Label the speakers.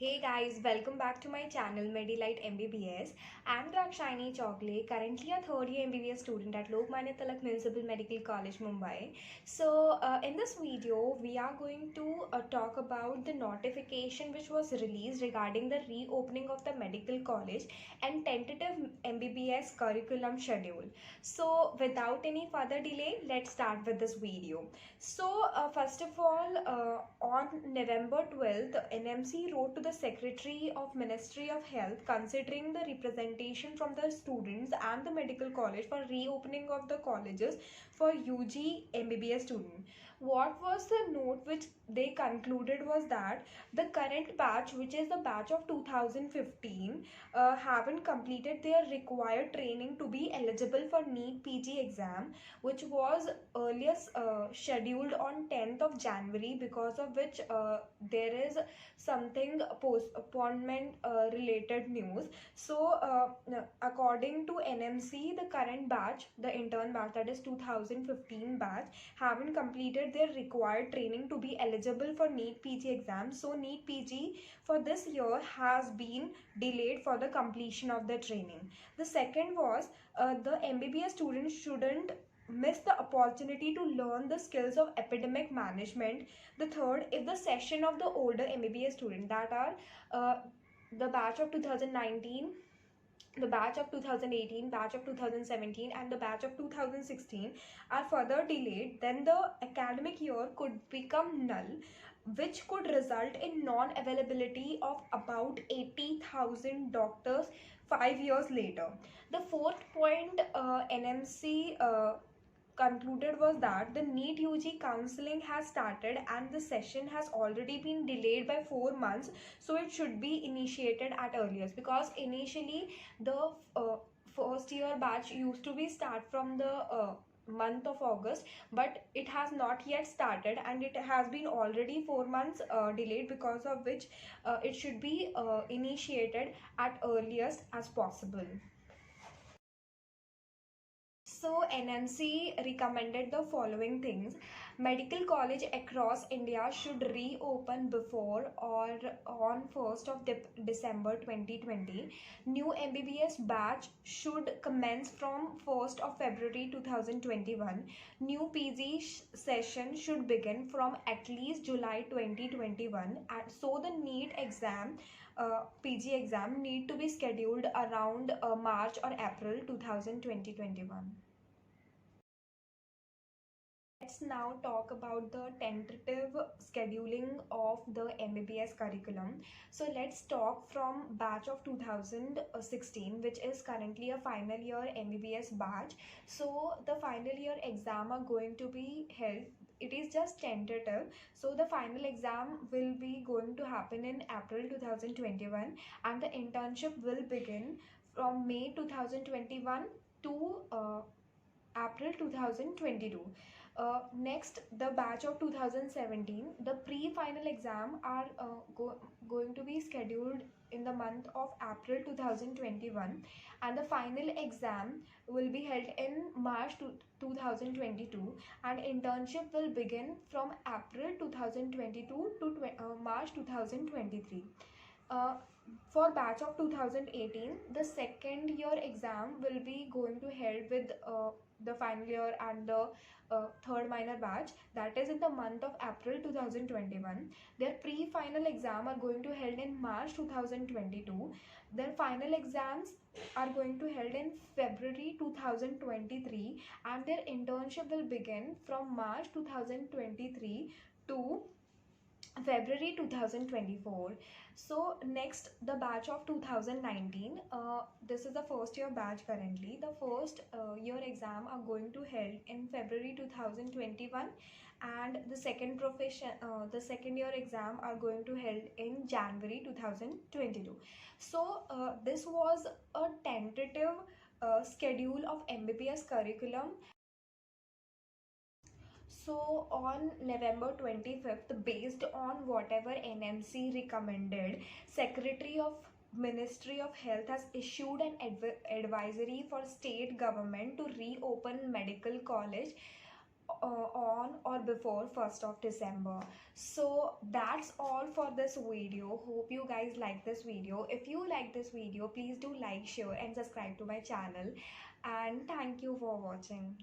Speaker 1: Hey guys, welcome back to my channel Medilite MBBS. I'm Drakshini Chogle, currently a third year MBBS student at Lokmanya Tilak Municipal Medical College, Mumbai. In this video, we are going to talk about the notification which was released regarding the reopening of the medical college and tentative MBBS curriculum schedule. So, without any further delay, let's start with this video. First of all, on November 12th, NMC wrote to the Secretary of Ministry of Health considering the representation from the students and the medical college for reopening of the colleges for UG MBBS students. What was the note which they concluded was that the current batch, which is the batch of 2015, haven't completed their required training to be eligible for NEET PG exam, which was earliest scheduled on 10th of January, because of which there is something postponement related news. According to NMC, the current batch, the intern batch, that is 2015 batch, haven't completed their required training to be eligible for NEET PG exam. So NEET PG for this year has been delayed for the completion of the training. The second was the MBBS students shouldn't miss the opportunity to learn the skills of epidemic management. The third, if the session of the older MBBS students, that are the batch of 2019, the batch of 2018, batch of 2017, and the batch of 2016 are further delayed, then the academic year could become null, which could result in non-availability of about 80,000 doctors 5 years later. The fourth point NMC concluded was that the NEET UG counseling has started and the session has already been delayed by 4 months, so it should be initiated at earliest, because initially the first year batch used to be start from the month of August, but it has not yet started and it has been already 4 months delayed, because of which it should be initiated at earliest as possible. So NMC recommended the following things. Medical college across India should reopen before or on 1st of December 2020. New MBBS batch should commence from 1st of February 2021. New PG session should begin from at least July 2021. And so the NEET exam, PG exam, need to be scheduled around March or April 2021. Let's now talk about the tentative scheduling of the MBBS curriculum. So let's talk from batch of 2016, which is currently a final year MBBS batch. So the final year exam are going to be held. It is just tentative. So the final exam will be going to happen in April 2021, and the internship will begin from May 2021 to April 2022. Next, the batch of 2017, the pre-final exam are going to be scheduled in the month of April 2021, and the final exam will be held in March 2022, and internship will begin from April 2022 to March 2023. Uh, for batch of 2018, the second year exam will be going to held with the final year and the third minor batch, that is in the month of April 2021. Their pre-final exam are going to held in March 2022. Their final exams are going to held in February 2023, and their internship will begin from March 2023 to February 2024. So next, the batch of 2019. This is the first year batch currently. The first year exam are going to held in February 2021, and the second year exam are going to held in January 2022. So this was a tentative schedule of MBBS curriculum. So on November 25th, based on whatever NMC recommended, Secretary of Ministry of Health has issued an advisory for state government to reopen medical college on or before 1st of December. So that's all for this video. Hope you guys like this video. If you like this video, please do like, share and subscribe to my channel, and thank you for watching.